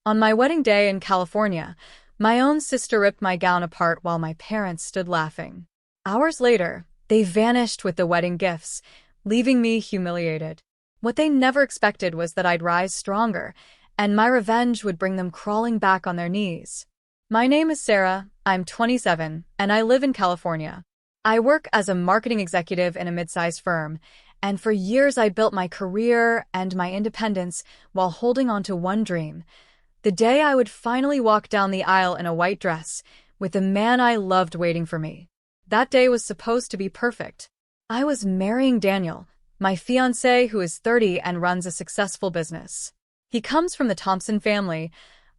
On my wedding day in California, my own sister ripped my gown apart while my parents stood laughing. Hours later, they vanished with the wedding gifts, leaving me humiliated. What they never expected was that I'd rise stronger, and my revenge would bring them crawling back on their knees. My name is Sarah, I'm 27, and I live in California. I work as a marketing executive in a mid-sized firm, and for years I built my career and my independence while holding on to one dream: the day I would finally walk down the aisle in a white dress, with the man I loved waiting for me. That day was supposed to be perfect. I was marrying Daniel, my fiancé who is 30 and runs a successful business. He comes from the Thompson family,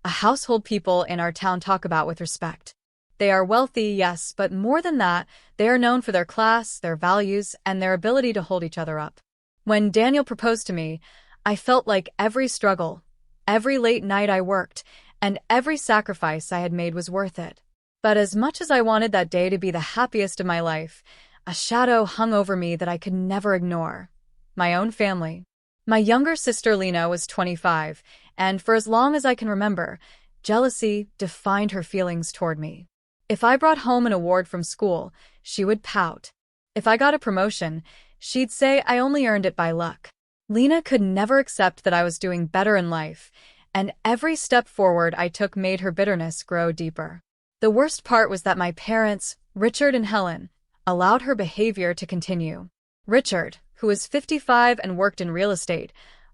a household people in our town talk about with respect. They are wealthy, yes, but more than that, they are known for their class, their values, and their ability to hold each other up. When Daniel proposed to me, I felt like every struggle, every late night I worked, and every sacrifice I had made was worth it. But as much as I wanted that day to be the happiest of my life, a shadow hung over me that I could never ignore: my own family. My younger sister Lena was 25, and for as long as I can remember, jealousy defined her feelings toward me. If I brought home an award from school, she would pout. If I got a promotion, she'd say I only earned it by luck. Lena could never accept that I was doing better in life, and every step forward I took made her bitterness grow deeper. The worst part was that my parents, Richard and Helen, allowed her behavior to continue. Richard, who was 55 and worked in real estate,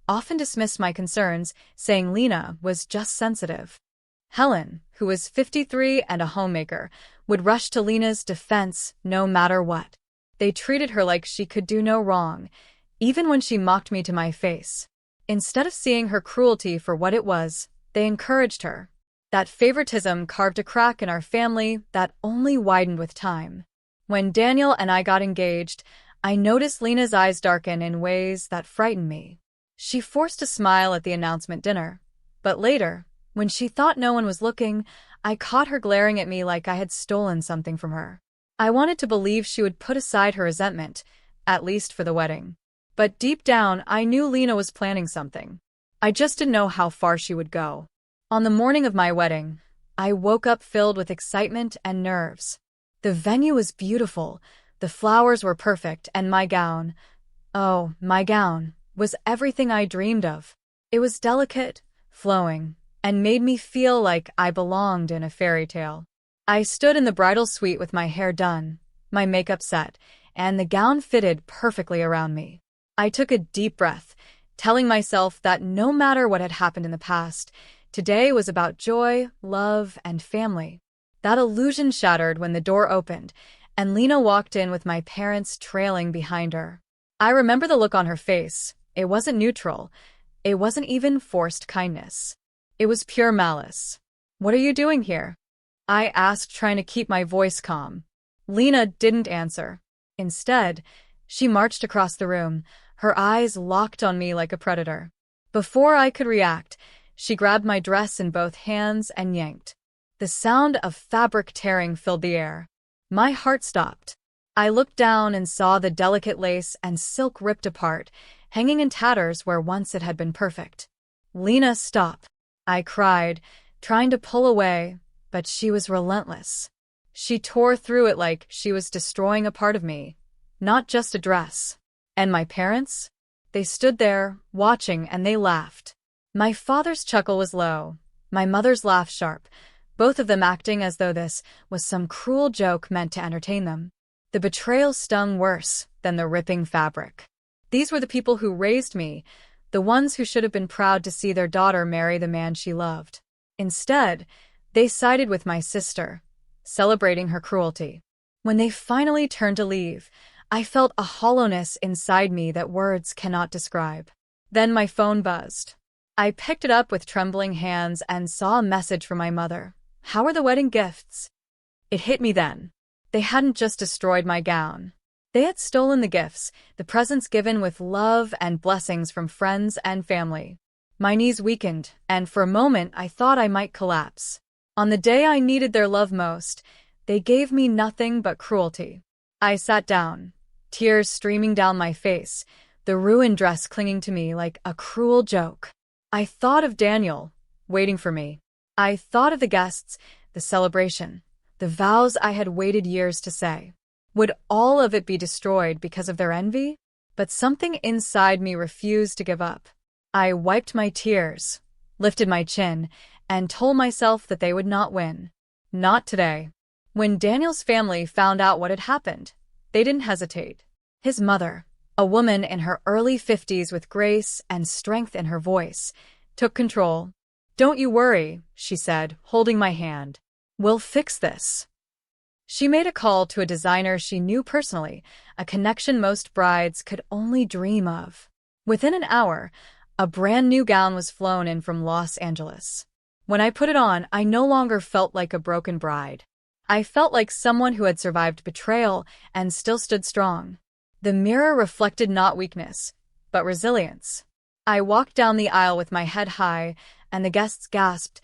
often dismissed my concerns, saying Lena was just sensitive. Helen, who was 53 and a homemaker, would rush to Lena's defense no matter what. They treated her like she could do no wrong, even when she mocked me to my face. Instead of seeing her cruelty for what it was, they encouraged her. That favoritism carved a crack in our family that only widened with time. When Daniel and I got engaged, I noticed Lena's eyes darken in ways that frightened me. She forced a smile at the announcement dinner, but later, when she thought no one was looking, I caught her glaring at me like I had stolen something from her. I wanted to believe she would put aside her resentment, at least for the wedding. But deep down, I knew Lena was planning something. I just didn't know how far she would go. On the morning of my wedding, I woke up filled with excitement and nerves. The venue was beautiful, the flowers were perfect, and my gown, oh, my gown, was everything I dreamed of. It was delicate, flowing, and made me feel like I belonged in a fairy tale. I stood in the bridal suite with my hair done, my makeup set, and the gown fitted perfectly around me. I took a deep breath, telling myself that no matter what had happened in the past, today was about joy, love, and family. That illusion shattered when the door opened, and Lena walked in with my parents trailing behind her. I remember the look on her face. It wasn't neutral. It wasn't even forced kindness. It was pure malice. "What are you doing here?" I asked, trying to keep my voice calm. Lena didn't answer. Instead, she marched across the room, her eyes locked on me like a predator. Before I could react, she grabbed my dress in both hands and yanked. The sound of fabric tearing filled the air. My heart stopped. I looked down and saw the delicate lace and silk ripped apart, hanging in tatters where once it had been perfect. "Lena, stop!" I cried, trying to pull away, but she was relentless. She tore through it like she was destroying a part of me, not just a dress. And my parents? They stood there, watching, and they laughed. My father's chuckle was low, my mother's laugh sharp, both of them acting as though this was some cruel joke meant to entertain them. The betrayal stung worse than the ripping fabric. These were the people who raised me, the ones who should have been proud to see their daughter marry the man she loved. Instead, they sided with my sister, celebrating her cruelty. When they finally turned to leave, I felt a hollowness inside me that words cannot describe. Then my phone buzzed. I picked it up with trembling hands and saw a message from my mother. "How are the wedding gifts?" It hit me then. They hadn't just destroyed my gown. They had stolen the gifts, the presents given with love and blessings from friends and family. My knees weakened, and for a moment I thought I might collapse. On the day I needed their love most, they gave me nothing but cruelty. I sat down, tears streaming down my face, the ruined dress clinging to me like a cruel joke. I thought of Daniel, waiting for me. I thought of the guests, the celebration, the vows I had waited years to say. Would all of it be destroyed because of their envy? But something inside me refused to give up. I wiped my tears, lifted my chin, and told myself that they would not win. Not today. When Daniel's family found out what had happened, they didn't hesitate. His mother, a woman in her early 50s with grace and strength in her voice, took control. "Don't you worry," she said, holding my hand. "We'll fix this." She made a call to a designer she knew personally, a connection most brides could only dream of. Within an hour, a brand new gown was flown in from Los Angeles. When I put it on, I no longer felt like a broken bride. I felt like someone who had survived betrayal and still stood strong. The mirror reflected not weakness, but resilience. I walked down the aisle with my head high, and the guests gasped,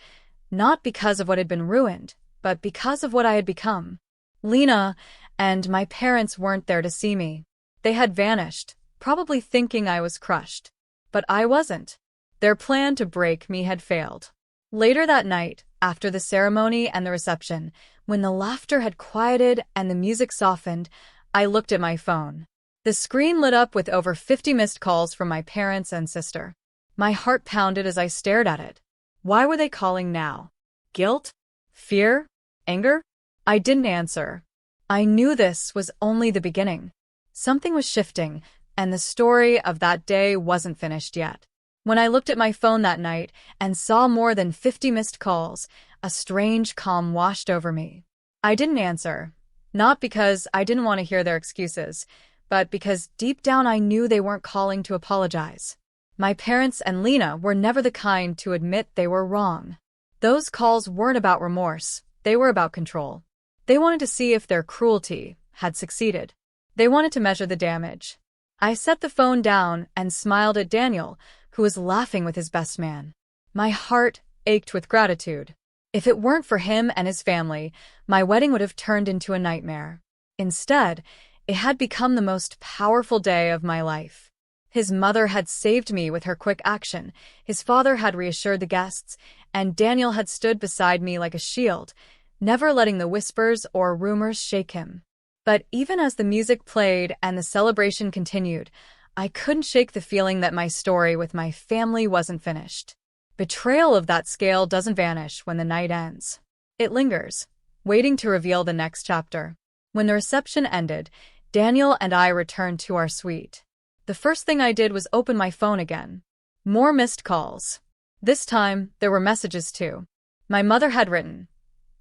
not because of what had been ruined, but because of what I had become. Lena and my parents weren't there to see me. They had vanished, probably thinking I was crushed. But I wasn't. Their plan to break me had failed. Later that night, after the ceremony and the reception, when the laughter had quieted and the music softened, I looked at my phone. The screen lit up with over 50 missed calls from my parents and sister. My heart pounded as I stared at it. Why were they calling now? Guilt? Fear? Anger? I didn't answer. I knew this was only the beginning. Something was shifting, and the story of that day wasn't finished yet. When I looked at my phone that night and saw more than 50 missed calls, a strange calm washed over me. I didn't answer, not because I didn't want to hear their excuses, but because deep down I knew they weren't calling to apologize. My parents and Lena were never the kind to admit they were wrong. Those calls weren't about remorse, they were about control. They wanted to see if their cruelty had succeeded. They wanted to measure the damage. I set the phone down and smiled at Daniel, who was laughing with his best man. My heart ached with gratitude. If it weren't for him and his family, my wedding would have turned into a nightmare. Instead, it had become the most powerful day of my life. His mother had saved me with her quick action, his father had reassured the guests, and Daniel had stood beside me like a shield, never letting the whispers or rumors shake him. But even as the music played and the celebration continued, I couldn't shake the feeling that my story with my family wasn't finished. Betrayal of that scale doesn't vanish when the night ends. It lingers, waiting to reveal the next chapter. When the reception ended, Daniel and I returned to our suite. The first thing I did was open my phone again. More missed calls. This time, there were messages too. My mother had written,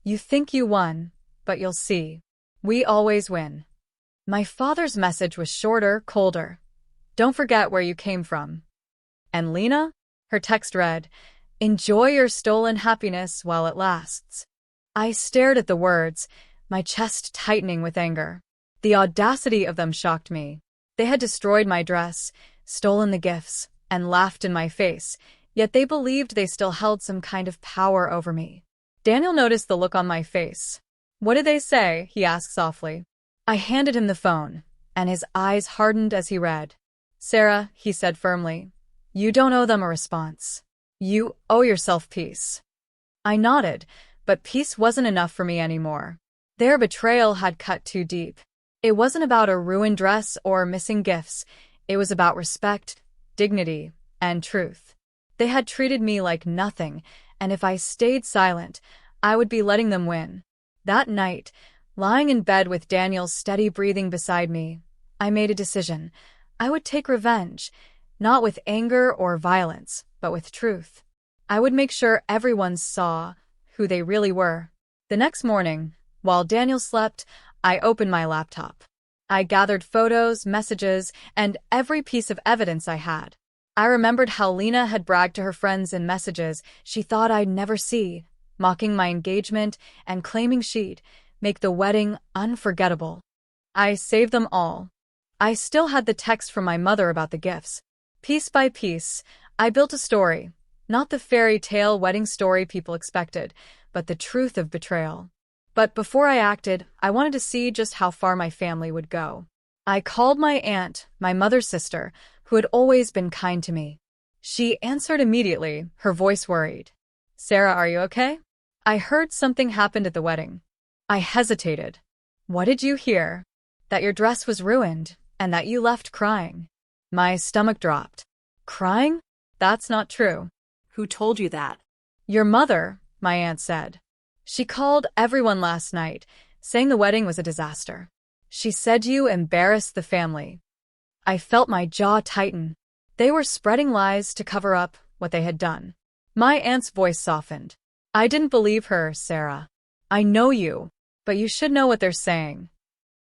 "You think you won, but you'll see. We always win." My father's message was shorter, colder. "Don't forget where you came from." And Lena? Her text read, "Enjoy your stolen happiness while it lasts." I stared at the words, my chest tightening with anger. The audacity of them shocked me. They had destroyed my dress, stolen the gifts, and laughed in my face, yet they believed they still held some kind of power over me. Daniel noticed the look on my face. "What did they say?" he asked softly. I handed him the phone, and his eyes hardened as he read. "Sarah," he said firmly, "you don't owe them a response. You owe yourself peace." I nodded, but peace wasn't enough for me anymore. Their betrayal had cut too deep. It wasn't about a ruined dress or missing gifts. It was about respect, dignity, and truth. They had treated me like nothing, and if I stayed silent, I would be letting them win. That night, lying in bed with Daniel's steady breathing beside me, I made a decision. I would take revenge, not with anger or violence, but with truth. I would make sure everyone saw who they really were. The next morning, while Daniel slept, I opened my laptop. I gathered photos, messages, and every piece of evidence I had. I remembered how Lena had bragged to her friends in messages she thought I'd never see, mocking my engagement and claiming she'd make the wedding unforgettable. I saved them all. I still had the text from my mother about the gifts. Piece by piece, I built a story, not the fairy tale wedding story people expected, but the truth of betrayal. But before I acted, I wanted to see just how far my family would go. I called my aunt, my mother's sister, who had always been kind to me. She answered immediately, her voice worried. Sarah, are you okay? I heard something happened at the wedding. I hesitated. What did you hear? That your dress was ruined, and that you left crying. My stomach dropped. Crying? That's not true. Who told you that? Your mother, my aunt said. She called everyone last night, saying the wedding was a disaster. She said you embarrassed the family. I felt my jaw tighten. They were spreading lies to cover up what they had done. My aunt's voice softened. I didn't believe her, Sarah. I know you, but you should know what they're saying.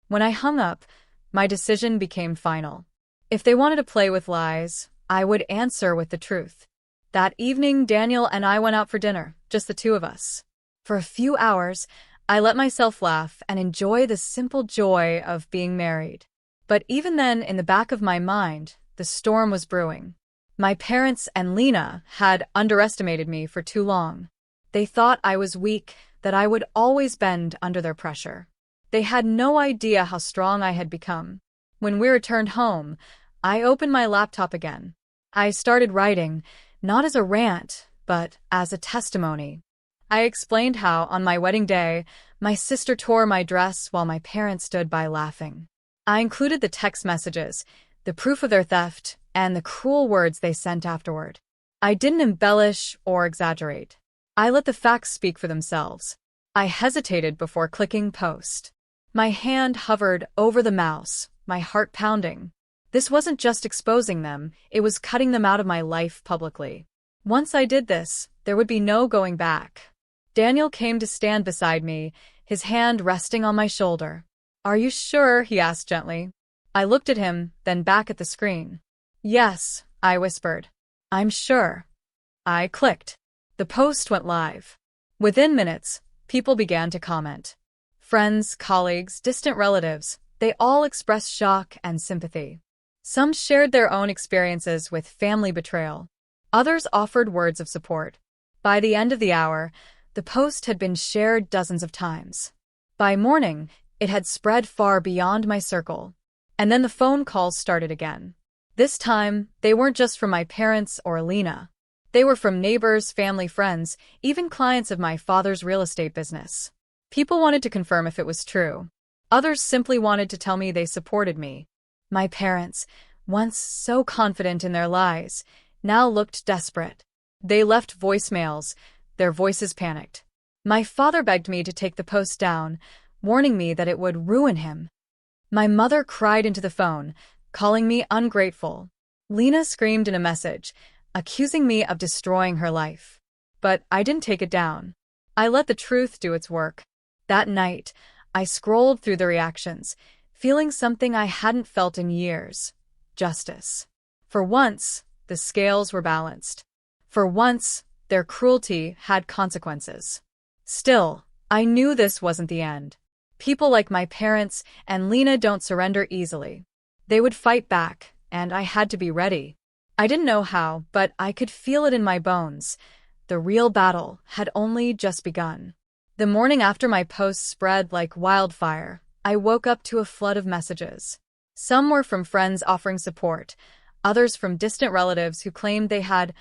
When I hung up, my decision became final. If they wanted to play with lies, I would answer with the truth. That evening, Daniel and I went out for dinner, just the two of us. For a few hours, I let myself laugh and enjoy the simple joy of being married. But even then, in the back of my mind, the storm was brewing. My parents and Lena had underestimated me for too long. They thought I was weak, that I would always bend under their pressure. They had no idea how strong I had become. When we returned home, I opened my laptop again. I started writing, not as a rant, but as a testimony. I explained how, on my wedding day, my sister tore my dress while my parents stood by laughing. I included the text messages, the proof of their theft, and the cruel words they sent afterward. I didn't embellish or exaggerate. I let the facts speak for themselves. I hesitated before clicking post. My hand hovered over the mouse, my heart pounding. This wasn't just exposing them, it was cutting them out of my life publicly. Once I did this, there would be no going back. Daniel came to stand beside me, his hand resting on my shoulder. Are you sure? He asked gently. I looked at him, then back at the screen. Yes, I whispered. I'm sure. I clicked. The post went live. Within minutes, people began to comment. Friends, colleagues, distant relatives, they all expressed shock and sympathy. Some shared their own experiences with family betrayal. Others offered words of support. By the end of the hour, the post had been shared dozens of times. By morning, it had spread far beyond my circle. And then the phone calls started again. This time, they weren't just from my parents or Lena. They were from neighbors, family, friends, even clients of my father's real estate business. People wanted to confirm if it was true. Others simply wanted to tell me they supported me. My parents, once so confident in their lies, now looked desperate. They left voicemails, their voices panicked. My father begged me to take the post down, warning me that it would ruin him. My mother cried into the phone, calling me ungrateful. Lena screamed in a message, accusing me of destroying her life. But I didn't take it down. I let the truth do its work. That night, I scrolled through the reactions, feeling something I hadn't felt in years: justice. For once, the scales were balanced. For once, their cruelty had consequences. Still, I knew this wasn't the end. People like my parents and Lena don't surrender easily. They would fight back, and I had to be ready. I didn't know how, but I could feel it in my bones. The real battle had only just begun. The morning after my post spread like wildfire, I woke up to a flood of messages. Some were from friends offering support, others from distant relatives who claimed they had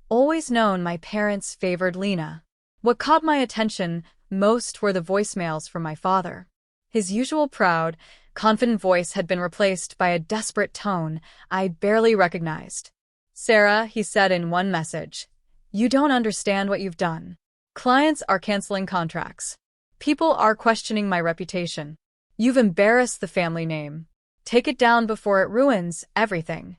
always known my parents favored Lena. What caught my attention most were the voicemails from my father. His usual proud, confident voice had been replaced by a desperate tone I barely recognized. Sarah, he said in one message, you don't understand what you've done. Clients are canceling contracts. People are questioning my reputation. You've embarrassed the family name. Take it down before it ruins everything.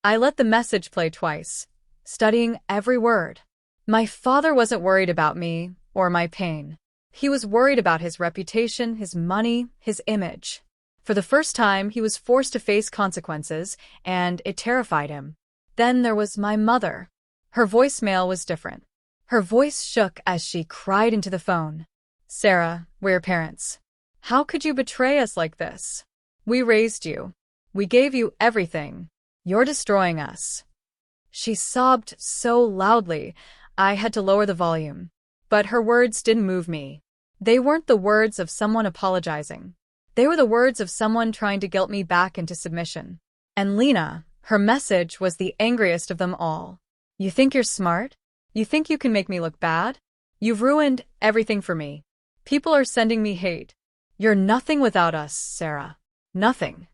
I let the message play twice, studying every word. My father wasn't worried about me or my pain. He was worried about his reputation, his money, his image. For the first time, he was forced to face consequences, and it terrified him. Then there was my mother. Her voicemail was different. Her voice shook as she cried into the phone. Sarah, we're parents. How could you betray us like this? We raised you. We gave you everything. You're destroying us. She sobbed so loudly, I had to lower the volume. But her words didn't move me. They weren't the words of someone apologizing. They were the words of someone trying to guilt me back into submission. And Lena, her message was the angriest of them all. You think you're smart? You think you can make me look bad? You've ruined everything for me. People are sending me hate. You're nothing without us, Sarah. Nothing.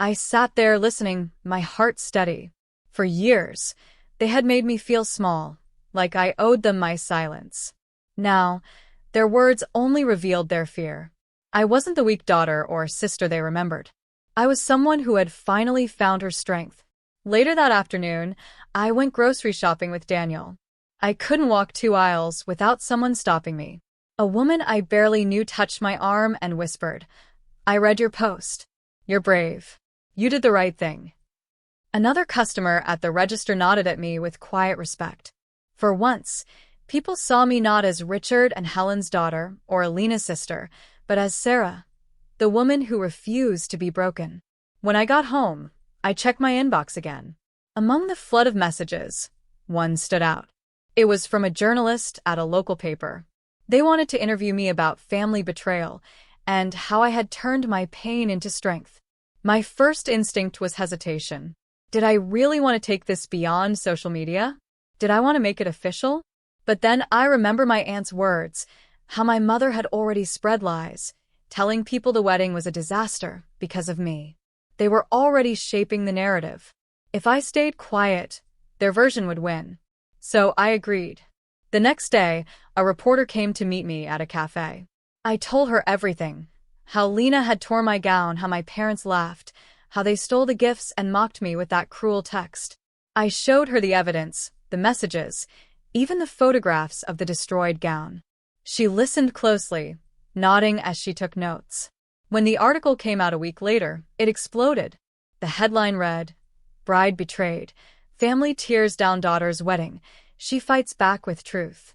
I sat there listening, my heart steady. For years, they had made me feel small, like I owed them my silence. Now, their words only revealed their fear. I wasn't the weak daughter or sister they remembered. I was someone who had finally found her strength. Later that afternoon, I went grocery shopping with Daniel. I couldn't walk 2 aisles without someone stopping me. A woman I barely knew touched my arm and whispered, "I read your post. You're brave. You did the right thing." Another customer at the register nodded at me with quiet respect. For once, people saw me not as Richard and Helen's daughter or Alina's sister, but as Sarah, the woman who refused to be broken. When I got home, I checked my inbox again. Among the flood of messages, one stood out. It was from a journalist at a local paper. They wanted to interview me about family betrayal and how I had turned my pain into strength. My first instinct was hesitation. Did I really want to take this beyond social media? Did I want to make it official? But then I remember my aunt's words, how my mother had already spread lies, telling people the wedding was a disaster because of me. They were already shaping the narrative. If I stayed quiet, their version would win. So I agreed. The next day, a reporter came to meet me at a cafe. I told her everything. How Lena had torn my gown, how my parents laughed, how they stole the gifts and mocked me with that cruel text. I showed her the evidence, the messages, even the photographs of the destroyed gown. She listened closely, nodding as she took notes. When the article came out a week later, it exploded. The headline read, "Bride Betrayed. Family Tears Down Daughter's Wedding. She Fights Back with Truth."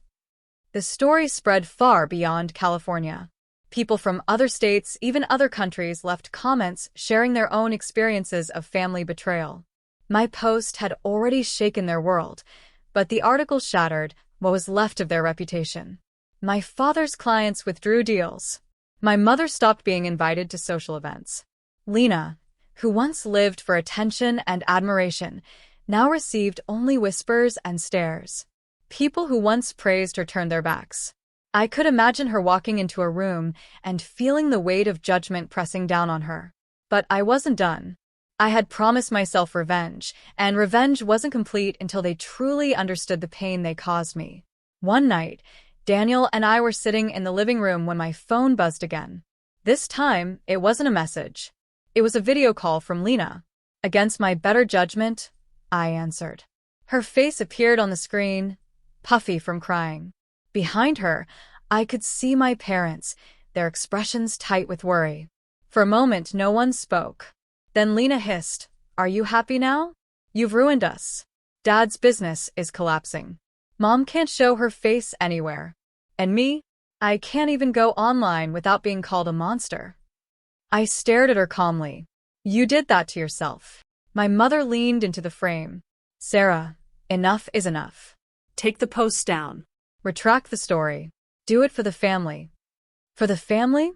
The story spread far beyond California. People from other states, even other countries, left comments sharing their own experiences of family betrayal. My post had already shaken their world, but the article shattered what was left of their reputation. My father's clients withdrew deals. My mother stopped being invited to social events. Lena, who once lived for attention and admiration, now received only whispers and stares. People who once praised her turned their backs. I could imagine her walking into a room and feeling the weight of judgment pressing down on her. But I wasn't done. I had promised myself revenge, and revenge wasn't complete until they truly understood the pain they caused me. One night, Daniel and I were sitting in the living room when my phone buzzed again. This time, it wasn't a message. It was a video call from Lena. Against my better judgment, I answered. Her face appeared on the screen, puffy from crying. Behind her, I could see my parents, their expressions tight with worry. For a moment, no one spoke. Then Lena hissed, "Are you happy now? You've ruined us. Dad's business is collapsing. Mom can't show her face anywhere. And me? I can't even go online without being called a monster." I stared at her calmly. "You did that to yourself." My mother leaned into the frame. "Sarah, enough is enough. Take the post down. Retract the story. Do it for the family." "For the family?"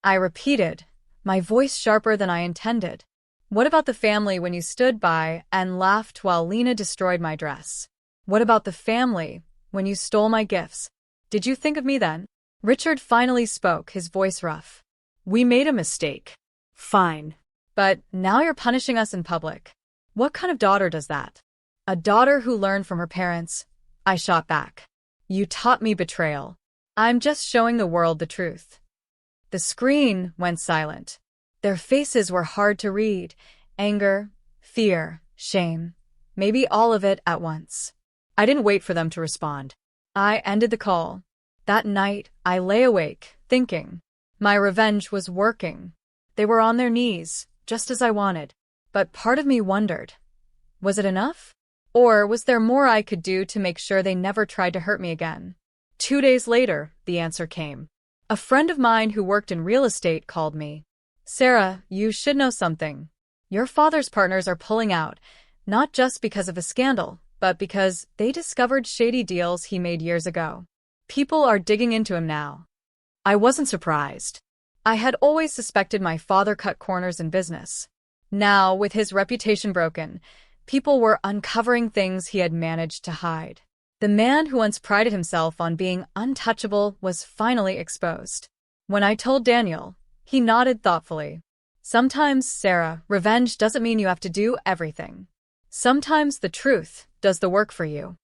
I repeated, my voice sharper than I intended. "What about the family when you stood by and laughed while Lena destroyed my dress? What about the family when you stole my gifts? Did you think of me then?" Richard finally spoke, his voice rough. "We made a mistake." "Fine. But now you're punishing us in public. What kind of daughter does that?" "A daughter who learned from her parents," I shot back. "You taught me betrayal. I'm just showing the world the truth." The screen went silent. Their faces were hard to read. Anger, fear, shame. Maybe all of it at once. I didn't wait for them to respond. I ended the call. That night, I lay awake, thinking. My revenge was working. They were on their knees, just as I wanted. But part of me wondered, was it enough? Or was there more I could do to make sure they never tried to hurt me again? 2 days later, the answer came. A friend of mine who worked in real estate called me. "Sarah, you should know something. Your father's partners are pulling out, not just because of a scandal, but because they discovered shady deals he made years ago. People are digging into him now." I wasn't surprised. I had always suspected my father cut corners in business. Now, with his reputation broken, people were uncovering things he had managed to hide. The man who once prided himself on being untouchable was finally exposed. When I told Daniel, he nodded thoughtfully. Sometimes, Sarah, revenge doesn't mean you have to do everything. Sometimes the truth does the work for you.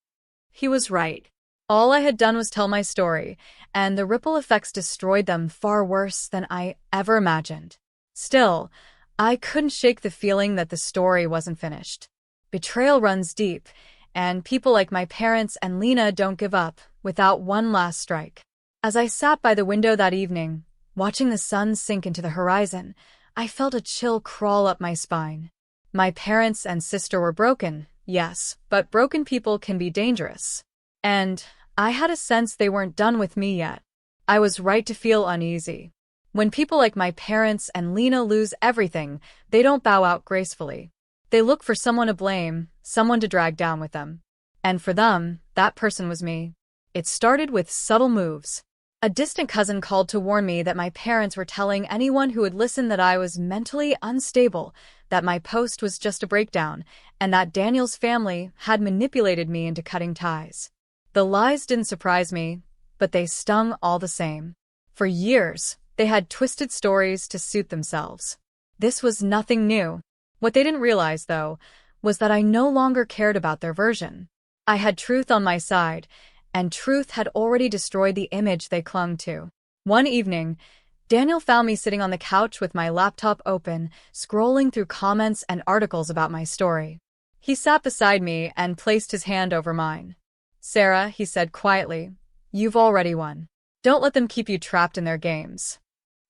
He was right. All I had done was tell my story, and the ripple effects destroyed them far worse than I ever imagined. Still, I couldn't shake the feeling that the story wasn't finished. Betrayal runs deep, and people like my parents and Lena don't give up without one last strike. As I sat by the window that evening, watching the sun sink into the horizon, I felt a chill crawl up my spine. My parents and sister were broken, yes, but broken people can be dangerous. And I had a sense they weren't done with me yet. I was right to feel uneasy. When people like my parents and Lena lose everything, they don't bow out gracefully. They look for someone to blame, someone to drag down with them. And for them, that person was me. It started with subtle moves. A distant cousin called to warn me that my parents were telling anyone who would listen that I was mentally unstable, that my post was just a breakdown, and that Daniel's family had manipulated me into cutting ties. The lies didn't surprise me, but they stung all the same. For years, they had twisted stories to suit themselves. This was nothing new. What they didn't realize, though, was that I no longer cared about their version. I had truth on my side, and truth had already destroyed the image they clung to. One evening, Daniel found me sitting on the couch with my laptop open, scrolling through comments and articles about my story. He sat beside me and placed his hand over mine. "Sarah," he said quietly, "you've already won. Don't let them keep you trapped in their games."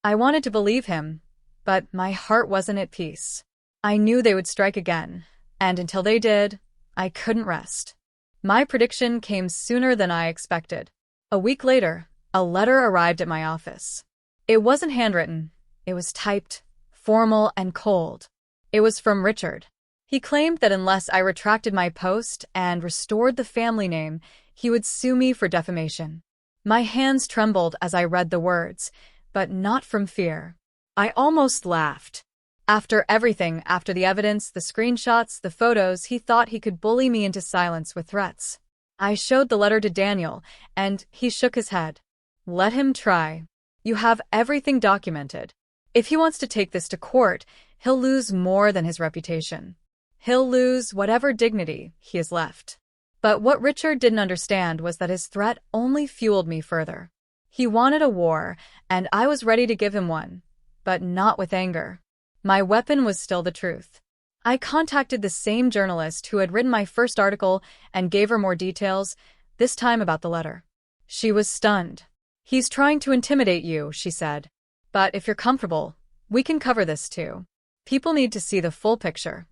I wanted to believe him, but my heart wasn't at peace. I knew they would strike again, and until they did, I couldn't rest. My prediction came sooner than I expected. A week later, a letter arrived at my office. It wasn't handwritten. It was typed, formal and cold. It was from Richard. He claimed that unless I retracted my post and restored the family name, he would sue me for defamation. My hands trembled as I read the words, but not from fear. I almost laughed. After everything, after the evidence, the screenshots, the photos, he thought he could bully me into silence with threats. I showed the letter to Daniel, and he shook his head. "Let him try. You have everything documented. If he wants to take this to court, he'll lose more than his reputation. He'll lose whatever dignity he has left." But what Richard didn't understand was that his threat only fueled me further. He wanted a war, and I was ready to give him one, but not with anger. My weapon was still the truth. I contacted the same journalist who had written my first article and gave her more details, this time about the letter. She was stunned. "He's trying to intimidate you," she said. "But if you're comfortable, we can cover this too. People need to see the full picture."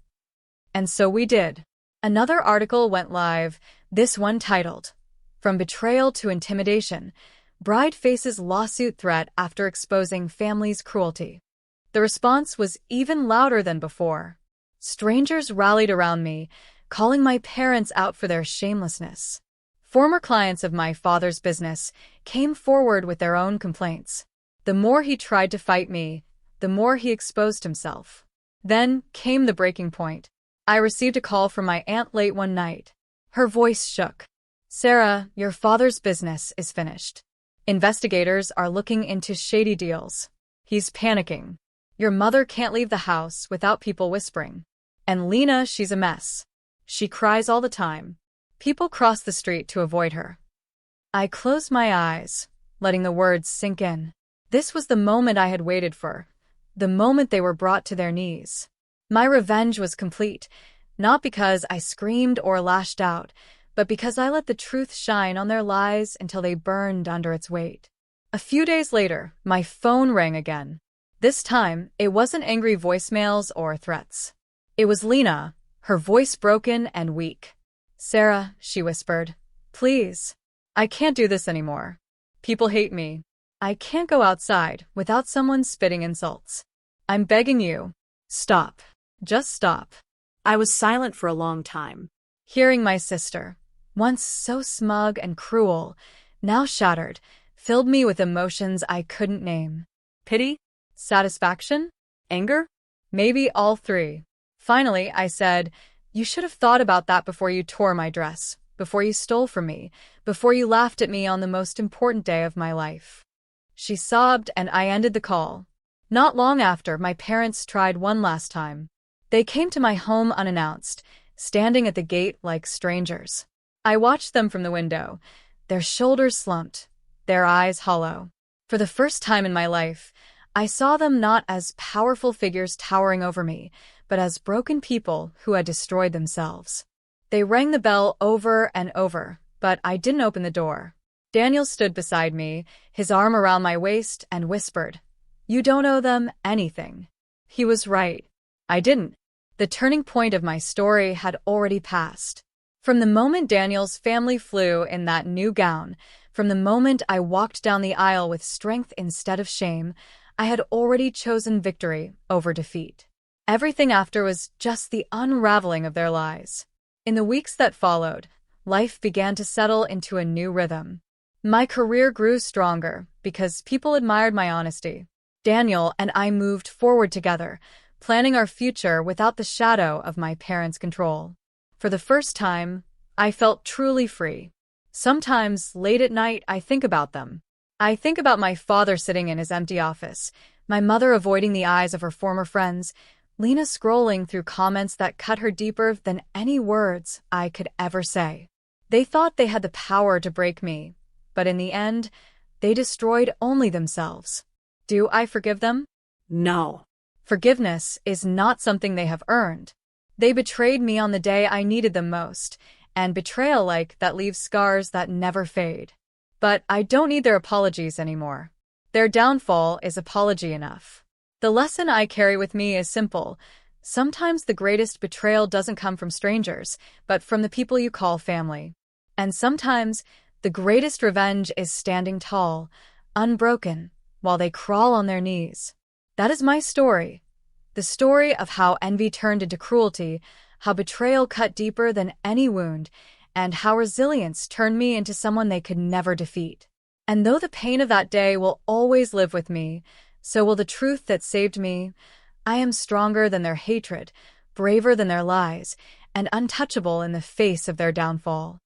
And so we did. Another article went live, this one titled, "From Betrayal to Intimidation, Bride Faces Lawsuit Threat After Exposing Family's Cruelty." The response was even louder than before. Strangers rallied around me, calling my parents out for their shamelessness. Former clients of my father's business came forward with their own complaints. The more he tried to fight me, the more he exposed himself. Then came the breaking point. I received a call from my aunt late one night. Her voice shook. "Sarah, your father's business is finished. Investigators are looking into shady deals. He's panicking. Your mother can't leave the house without people whispering. And Lena, she's a mess. She cries all the time. People cross the street to avoid her." I closed my eyes, letting the words sink in. This was the moment I had waited for, the moment they were brought to their knees. My revenge was complete, not because I screamed or lashed out, but because I let the truth shine on their lies until they burned under its weight. A few days later, my phone rang again. This time, it wasn't angry voicemails or threats. It was Lena, her voice broken and weak. "Sarah," she whispered, "please. I can't do this anymore. People hate me. I can't go outside without someone spitting insults. I'm begging you. Stop. Just stop." I was silent for a long time. Hearing my sister, once so smug and cruel, now shattered, filled me with emotions I couldn't name. Pity? Satisfaction? Anger? Maybe all three. Finally, I said, "You should have thought about that before you tore my dress, before you stole from me, before you laughed at me on the most important day of my life." She sobbed, and I ended the call. Not long after, my parents tried one last time. They came to my home unannounced, standing at the gate like strangers. I watched them from the window, their shoulders slumped, their eyes hollow. For the first time in my life, I saw them not as powerful figures towering over me, but as broken people who had destroyed themselves. They rang the bell over and over, but I didn't open the door. Daniel stood beside me, his arm around my waist, and whispered, "You don't owe them anything." He was right. I didn't. The turning point of my story had already passed. From the moment Daniel's family flew in that new gown, from the moment I walked down the aisle with strength instead of shame, I had already chosen victory over defeat. Everything after was just the unraveling of their lies. In the weeks that followed, life began to settle into a new rhythm. My career grew stronger because people admired my honesty. Daniel and I moved forward together, planning our future without the shadow of my parents' control. For the first time, I felt truly free. Sometimes, late at night, I think about them. I think about my father sitting in his empty office, my mother avoiding the eyes of her former friends, Lena scrolling through comments that cut her deeper than any words I could ever say. They thought they had the power to break me, but in the end, they destroyed only themselves. Do I forgive them? No. Forgiveness is not something they have earned. They betrayed me on the day I needed them most, and betrayal like that leaves scars that never fade. But I don't need their apologies anymore. Their downfall is apology enough. The lesson I carry with me is simple. Sometimes the greatest betrayal doesn't come from strangers, but from the people you call family. And sometimes the greatest revenge is standing tall, unbroken, while they crawl on their knees. That is my story. The story of how envy turned into cruelty, how betrayal cut deeper than any wound, and how resilience turned me into someone they could never defeat. And though the pain of that day will always live with me, so will the truth that saved me. I am stronger than their hatred, braver than their lies, and untouchable in the face of their downfall.